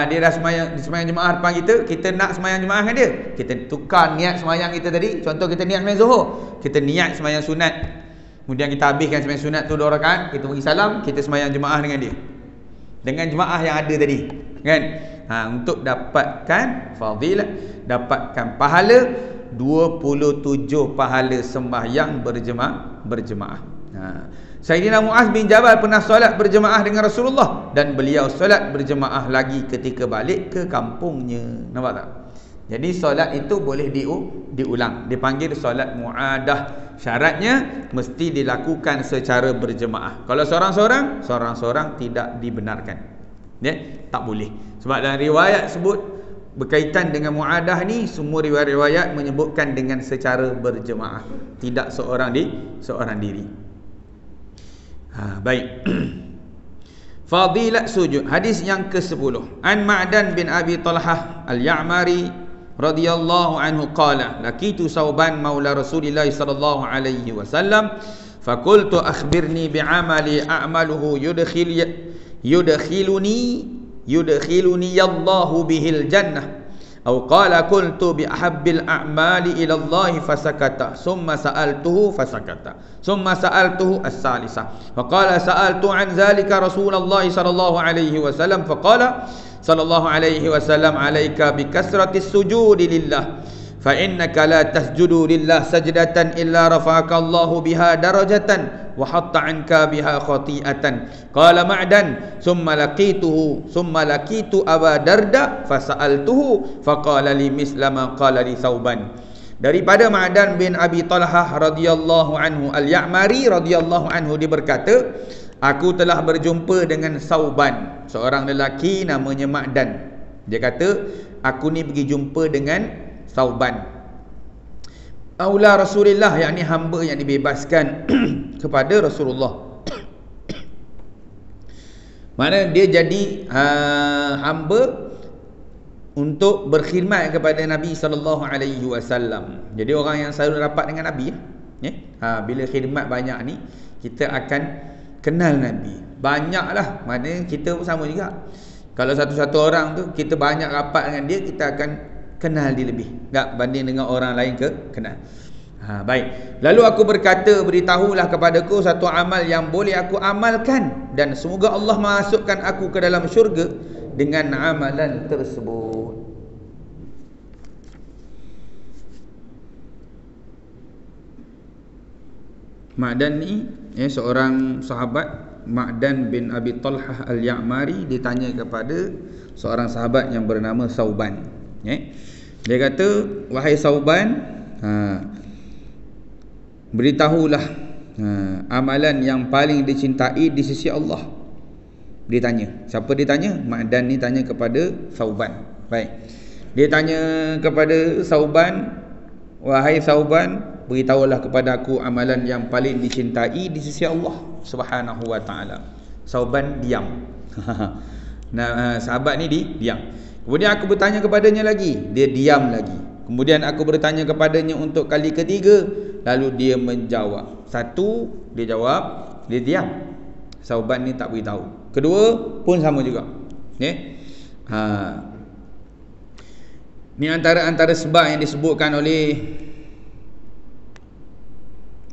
[SPEAKER 1] dia dah sembahyang jemaah depan kita nak sembahyang jemaah dengan dia, kita tukar niat sembahyang kita tadi. Contoh kita niat sembahyang zuhur, kita niat sembahyang sunat, kemudian kita habiskan sembahyang sunat tu 2 rakaat, kita bagi salam, kita sembahyang jemaah dengan dia, dengan jemaah yang ada tadi kan. Untuk dapatkan fadilah, dapatkan pahala 27 pahala sembahyang berjemaah. Sayyidina Muaz bin Jabal pernah solat berjemaah dengan Rasulullah, dan beliau solat berjemaah lagi ketika balik ke kampungnya. Nampak tak? Jadi solat itu boleh diulang. Dipanggil solat muadah. Syaratnya mesti dilakukan secara berjemaah. Kalau seorang-seorang tidak dibenarkan. Tak boleh. Sebab dalam riwayat sebut berkaitan dengan muadah ni, semua riwayat menyebutkan dengan secara berjemaah, tidak seorang diri. Baik. Fadilat sujud. Hadis yang ke-10. An Ma'dan bin Abi Talhah Al-Ya'mari radhiyallahu anhu qala, laqitu Sauban maula Rasulillah sallallahu alaihi wasallam, faqultu akhbirni bi'amali a'maluhu yudkhiluni Allahu bihil jannah. Atau qala qultu bi ahabbil a'mali ila Allah fasakata, summa sa'altuhu fasakata, summa sa'altuhu as-salisah, fa qala sa'altu an zalika Rasulullah sallallahu alaihi wasallam, fa qala sallallahu alaihi wasallam, alayka bi kasratis sujudi lillah, fa innaka la tasjudu lillah sajdatan illa rafa'aka Allahu biha darajatan wa hatta anka biha khati'atan. Qala Ma'dan summa laqitu Aba Darda fasa'altuhu faqala li misla ma qala li Sauban. Daripada Ma'dan bin Abi Talhah radhiyallahu anhu Al-Ya'mari radhiyallahu anhu, dia berkata, aku telah berjumpa dengan Sauban, seorang lelaki namanya Ma'dan. Dia kata, aku ni pergi jumpa dengan Sauban, Aula Rasulillah, yakni hamba yang dibebaskan kepada Rasulullah. Mana dia jadi hamba untuk berkhidmat kepada Nabi sallallahu alaihi wasallam. Jadi orang yang selalu rapat dengan Nabi, bila khidmat banyak ni, kita akan kenal Nabi. Banyaklah, maknanya kita pun sama juga. Kalau satu-satu orang tu kita banyak rapat dengan dia, kita akan kenal dia lebih, tak banding dengan orang lain kenal. Baik. Lalu aku berkata, beritahulah kepadaku satu amal yang boleh aku amalkan, dan semoga Allah masukkan aku ke dalam syurga dengan amalan tersebut. Ma'dan ni seorang sahabat, Ma'dan bin Abi Talhah Al-Ya'mari, ditanya kepada seorang sahabat yang bernama Sauban. Dia kata, wahai Sauban, beritahulah amalan yang paling dicintai di sisi Allah. Dia tanya. Siapa dia tanya? Ma'dan ni tanya kepada Sauban. Baik. Dia tanya kepada Sauban, wahai Sauban, beritahulah kepada aku amalan yang paling dicintai di sisi Allah Subhanahu wa taala. Sauban diam. Nah, sahabat ni diam. Kemudian aku bertanya kepadanya lagi, dia diam lagi. Kemudian aku bertanya kepadanya untuk kali ketiga, lalu dia menjawab. Satu, dia jawab, dia diam. Sauban ni tak beritahu. Kedua pun sama juga. Ni antara sebab yang disebutkan oleh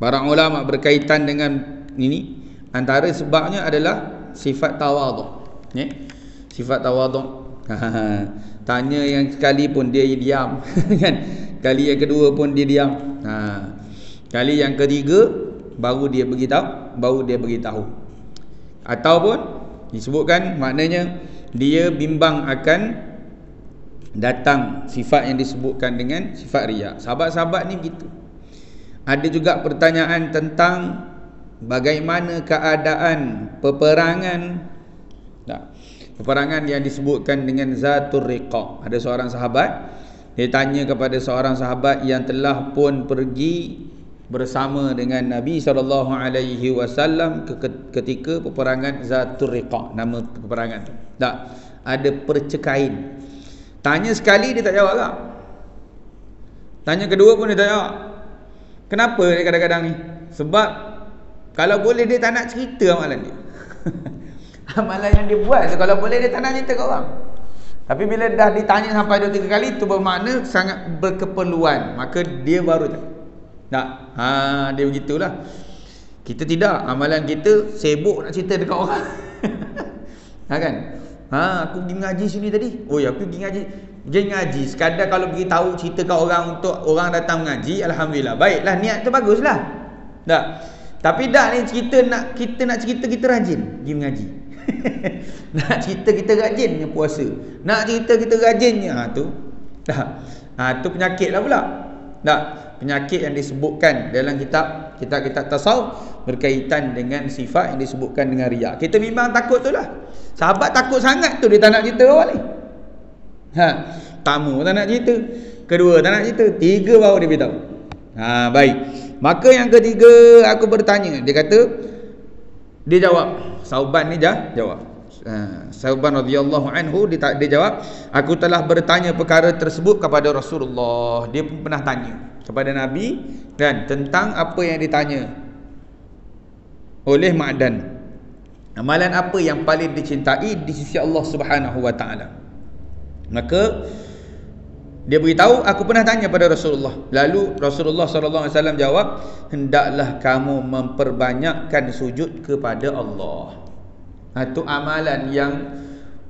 [SPEAKER 1] para ulama berkaitan dengan ini. Antara sebabnya adalah sifat tawaduk. Sifat tawaduk. Tanya yang sekali pun dia diam. Kan? Kali yang kedua pun dia diam. Kali yang ketiga baru dia beritahu. Ataupun disebutkan maknanya dia bimbang akan datang sifat yang disebutkan dengan sifat riya. Sahabat-sahabat ni begitu. Ada juga pertanyaan tentang bagaimana keadaan peperangan yang disebutkan dengan Zatul Riqa. Ada seorang sahabat, dia tanya kepada seorang sahabat yang telah pun pergi bersama dengan Nabi SAW ketika peperangan Zatul Riqa. Nama peperangan tu tak ada percekain. Tanya sekali dia tak jawab tak? Tanya kedua pun dia tak jawab. Kenapa dia kadang-kadang ni? Sebab kalau boleh dia tak nak cerita amalan dia. Amalan yang dia buat tu, kalau boleh dia tak nak cerita ke orang. Tapi bila dah ditanya sampai 2-3 kali, tu bermakna sangat berkeperluan, maka dia baru tak. Dia begitulah. Kita tidak, amalan kita sibuk nak cerita dekat orang. Kan? Aku pergi ngaji sini tadi. Oh ya, aku pergi ngaji. Sekadar kalau pergi tahu cerita kat orang untuk orang datang mengaji, alhamdulillah. Baiklah, niat tu baguslah. Tak. Tapi dah ni kita nak cerita kita rajin pergi mengaji. Nak cerita kita rajinnya puasa. Nak cerita kita rajinnya tu. Tu penyakit lah pula. Tak. Penyakit yang disebutkan dalam kitab tasawuf berkaitan dengan sifat yang disebutkan dengan riya. Kita memang takut tu lah. Sahabat takut sangat tu, dia tak nak cerita awal ni. Tamu tak nak cerita, kedua tak nak cerita, tiga baru dia beritahu. Baik. Maka yang ketiga aku bertanya, dia kata, dia jawab, Sauban ni jawab. Sauban radhiyallahu anhu dia jawab, aku telah bertanya perkara tersebut kepada Rasulullah. Dia pun pernah tanya kepada Nabi dan tentang apa yang ditanya oleh Ma'dan. Amalan apa yang paling dicintai di sisi Allah Subhanahu wa taala? Maka dia beritahu, aku pernah tanya pada Rasulullah. Lalu Rasulullah sallallahu alaihi wasallam jawab, hendaklah kamu memperbanyakkan sujud kepada Allah. Itu amalan yang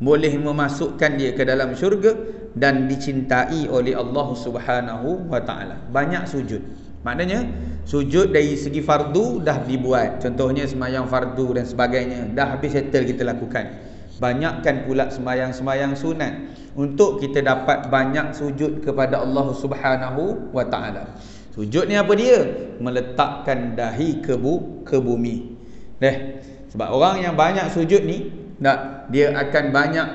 [SPEAKER 1] boleh memasukkan dia ke dalam syurga dan dicintai oleh Allah Subhanahu wa taala. Banyak sujud. Maknanya sujud dari segi fardu dah dibuat. Contohnya sembahyang fardu dan sebagainya dah habis settle kita lakukan. Banyakkan pula sembahyang-sembahyang sunat untuk kita dapat banyak sujud kepada Allah Subhanahu wa taala. Sujud ni apa dia? Meletakkan dahi ke bumi. Sebab orang yang banyak sujud ni dia akan banyak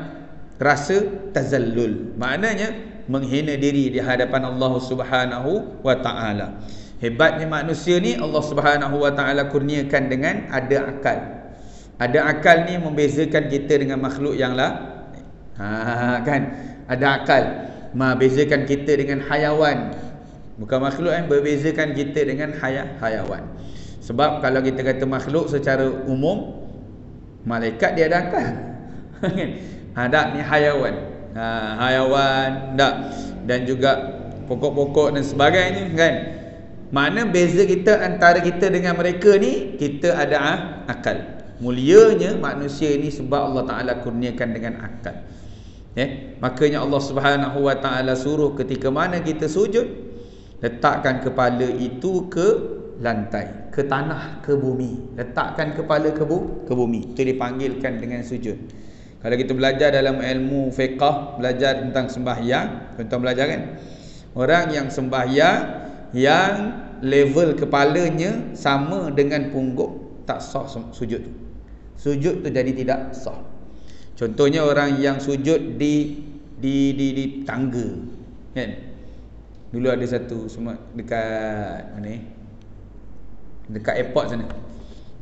[SPEAKER 1] rasa tazallul. Maknanya menghina diri di hadapan Allah Subhanahu wa taala. Hebatnya manusia ni Allah Subhanahu wa taala kurniakan dengan ada akal. Ada akal ni membezakan kita dengan makhluk yang lain. Kan? Ada akal membezakan kita dengan hayawan. Bukan makhluk berbezakan kita dengan hayawan. Sebab kalau kita kata makhluk secara umum, malaikat dia ada akal. Tak, ni hayawan. Hayawan tak, dan juga pokok-pokok dan sebagainya kan. Mana beza kita antara kita dengan mereka ni, kita ada akal. Mulianya manusia ni sebab Allah Ta'ala kurniakan dengan akal. Makanya Allah Subhanahu wa ta'ala suruh ketika mana kita sujud, letakkan kepala itu ke lantai, ke tanah, ke bumi. Letakkan kepala ke bumi. Itu dipanggilkan dengan sujud. Kalau kita belajar dalam ilmu fiqh, belajar tentang sembahyang, tuan-tuan belajar kan, Orang yang sembahyang yang level kepalanya sama dengan punggung, tak sah sujud tu. Sujud tu jadi tidak sah. Contohnya orang yang sujud di tangga, kan? Dulu ada satu semua dekat mana ni? Dekat airport sana.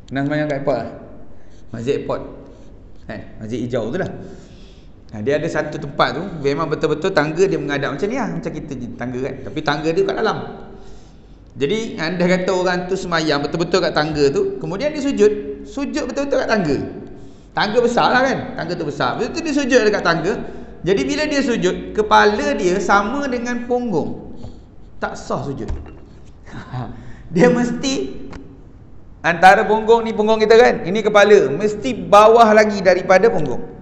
[SPEAKER 1] Pernah sembahyang kat airport lah? Masjid airport, kan? Masjid hijau tu lah. Dia ada satu tempat tu memang betul-betul tangga dia menghadap macam ni lah, macam kita tangga kan, tapi tangga dia kat dalam. Jadi anda kata orang tu sembahyang betul-betul kat tangga tu, kemudian dia sujud betul-betul kat tangga. Tangga besar lah kan, tangga tu besar, betul-betul dia sujud dekat tangga. Jadi bila dia sujud, kepala dia sama dengan punggung, tak sah sujud. Dia mesti antara punggung ni, punggung kita kan, ini kepala, mesti bawah lagi daripada punggung.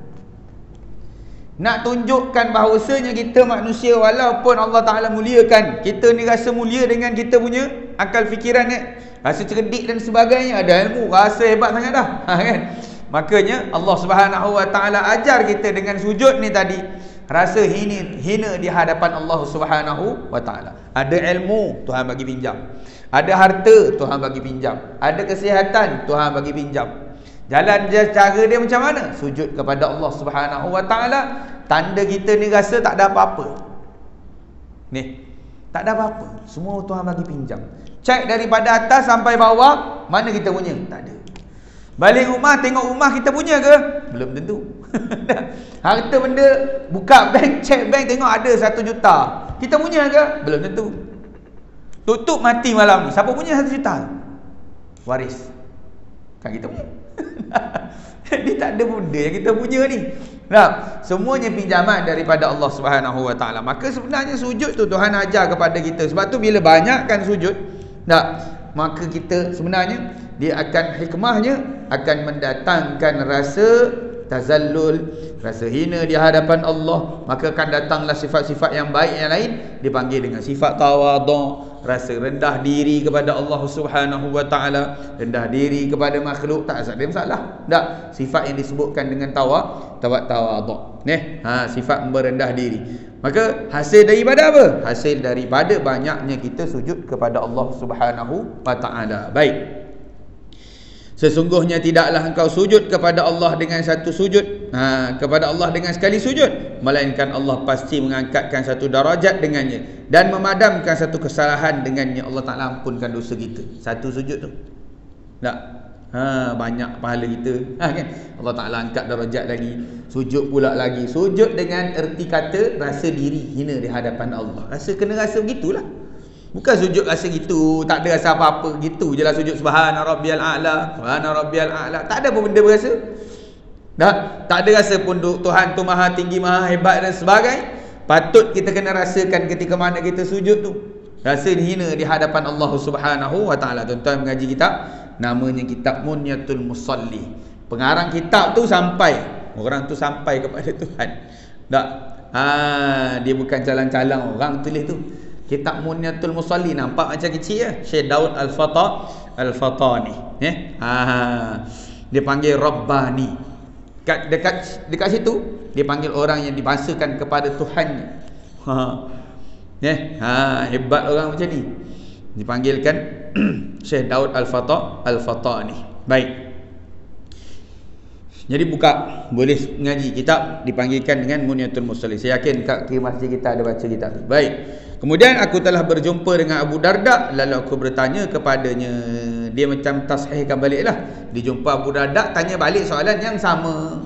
[SPEAKER 1] Nak tunjukkan bahawasanya kita manusia, walaupun Allah Ta'ala muliakan, kita ni rasa mulia dengan kita punya akal fikiran ni, rasa cerdik dan sebagainya, ada ilmu, rasa hebat sangat dah, kan? Makanya Allah Subhanahu Wa Ta'ala ajar kita dengan sujud ni tadi, rasa hina di hadapan Allah Subhanahu Wa Ta'ala. Ada ilmu, Tuhan bagi pinjam. Ada harta, Tuhan bagi pinjam. Ada kesihatan, Tuhan bagi pinjam. Jalan cara dia macam mana? Sujud kepada Allah Subhanahu Wa Ta'ala. Tanda kita ni rasa tak ada apa-apa. Ni, tak ada apa-apa. Semua Tuhan bagi pinjam. Cek daripada atas sampai bawah, mana kita punya? Tak ada. Balik rumah, tengok rumah kita punya ke? Belum tentu. Harta benda, buka bank, cek bank, tengok ada 1 juta. Kita punya ke? Belum tentu. Tutup mati malam ni, siapa punya 1 juta? Waris. Kan kita punya. Dia tak ada benda yang kita punya ni. Nah, semuanya pinjaman daripada Allah Subhanahu Wa Ta'ala. Maka sebenarnya sujud tu Tuhan ajar kepada kita. Sebab tu bila banyakkan sujud, maka kita sebenarnya dia akan, hikmahnya akan mendatangkan rasa tazallul, rasa hina di hadapan Allah. Maka akan datanglah sifat-sifat yang baik yang lain, dipanggil dengan sifat tawadhu, rasa rendah diri kepada Allah Subhanahu Wa Ta'ala, rendah diri kepada makhluk, tak ada masalah. Tak, sifat yang disebutkan dengan tawadhu. Sifat merendah diri. Maka hasil daripada apa? Hasil daripada banyaknya kita sujud kepada Allah Subhanahu Wa Ta'ala. Baik. Sesungguhnya tidaklah engkau sujud kepada Allah dengan satu sujud, kepada Allah dengan sekali sujud, melainkan Allah pasti mengangkatkan satu darajat dengannya dan memadamkan satu kesalahan dengannya. Allah Ta'ala ampunkan dosa kita. Satu sujud tu, tak? Banyak pahala kita, kan? Allah Ta'ala angkat darajat lagi. Sujud pula lagi. Sujud dengan erti kata rasa diri hina di hadapan Allah. Kena rasa begitulah. Bukan sujud rasa gitu, tak ada rasa apa-apa, gitu je lah sujud subhana rabbiyal a'la, subhana rabbiyal a'la. Tak ada apa benda berasa. Tak ada rasa pun Tuhan tu maha tinggi, maha hebat dan sebagainya. Patut kita kena rasakan ketika mana kita sujud tu, rasa hina di hadapan Allah Subhanahu Wa Ta'ala. Tuan-tuan mengaji kitab, namanya kitab Munyatul Musalli. Pengarang kitab tu sampai, orang tu sampai kepada Tuhan. Tak? Dia bukan calang-calang orang tulis tu. Kitab Munyatul Musalli, nampak macam kecil ya. Syekh Daud Al-Fatani, dia panggil Rabbani. Dekat situ dia panggil orang yang dibahasakan kepada Tuhannya. Hebat orang macam ni, dipanggilkan Syekh Daud Al-Fatani. Baik. Jadi buka, boleh mengaji kitab, dipanggilkan dengan Munyatul Musalli. Saya yakin kat masjid kita ada baca kitab tu. Baik. Kemudian aku telah berjumpa dengan Abu Darda, lalu aku bertanya kepadanya. Dia macam tashihkan baliklah. Dijumpa Abu Darda, tanya balik soalan yang sama,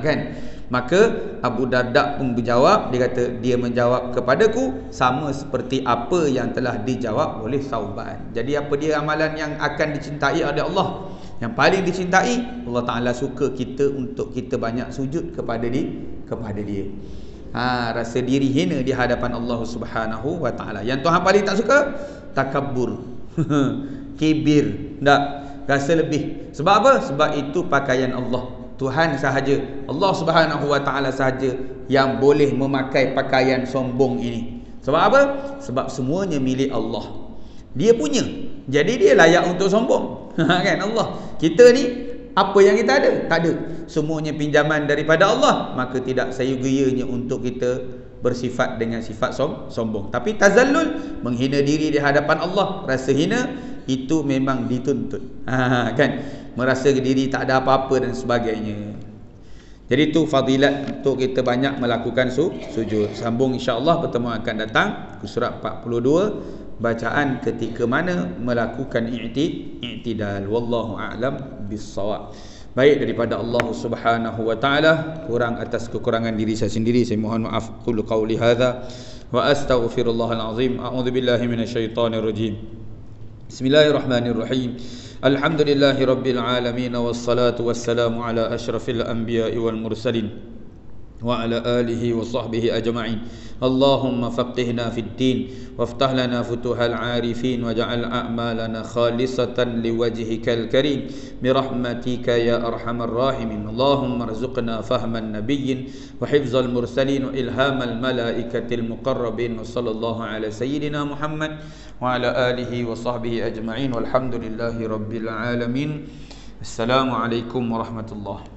[SPEAKER 1] kan? Maka Abu Darda pun berjawab. Dia kata, dia menjawab kepadaku sama seperti apa yang telah dijawab oleh Sauban. Jadi apa dia amalan yang akan dicintai oleh Allah? Yang paling dicintai, Allah Ta'ala suka kita untuk kita banyak sujud kepada dia. Rasa diri hina di hadapan Allah Subhanahu Wa Ta'ala. Yang Tuhan paling tak suka, takabbur, kibir, tak, rasa lebih. Sebab apa? Sebab itu pakaian Allah. Tuhan sahaja, Allah Subhanahu Wa Ta'ala sahaja yang boleh memakai pakaian sombong ini. Sebab apa? Sebab semuanya milik Allah. Dia punya, jadi dia layak untuk sombong. Kan Allah. Kita ni Apa yang kita ada? Tak ada. Semuanya pinjaman daripada Allah. Maka tidak sayugianya untuk kita bersifat dengan sifat sombong. Tapi tazallul, menghina diri di hadapan Allah, rasa hina, itu memang dituntut. Kan? Merasa diri tak ada apa-apa dan sebagainya. Jadi itu fadilat untuk kita banyak melakukan sujud. Sambung insya-Allah pertemuan akan datang ke surat 42, bacaan ketika mana melakukan i'tidal. Wallahu a'lam bis-shawab. Baik, daripada Allah Subhanahu wa taala, kurang atas kekurangan diri saya sendiri, saya mohon maaf. Qul qauli hadza wa astaghfirullahal azim. A'udzubillahi minasyaitonir rajim. Bismillahirrahmanirrahim. Alhamdulillahi rabbil alamin, wassalatu wassalamu ala asyrafil anbiya'i wal mursalin wa ala alihi wa sahbihi ajma'in. Allahumma faqihna fid din waftah lana futuhal arifin waj'al a'malana khalisatan liwajhikal karim birahmatika ya arhamar rahimin. Allahumma arzuqna fahman nabiyyin wa hifzal mursalin wa ilhamal malaikatil muqarrabin. Wa sallallahu ala sayyidina Muhammad wa ala alihi wa sahbihi ajma'in walhamdulillahi rabbil alamin. Assalamualaikum warahmatullahi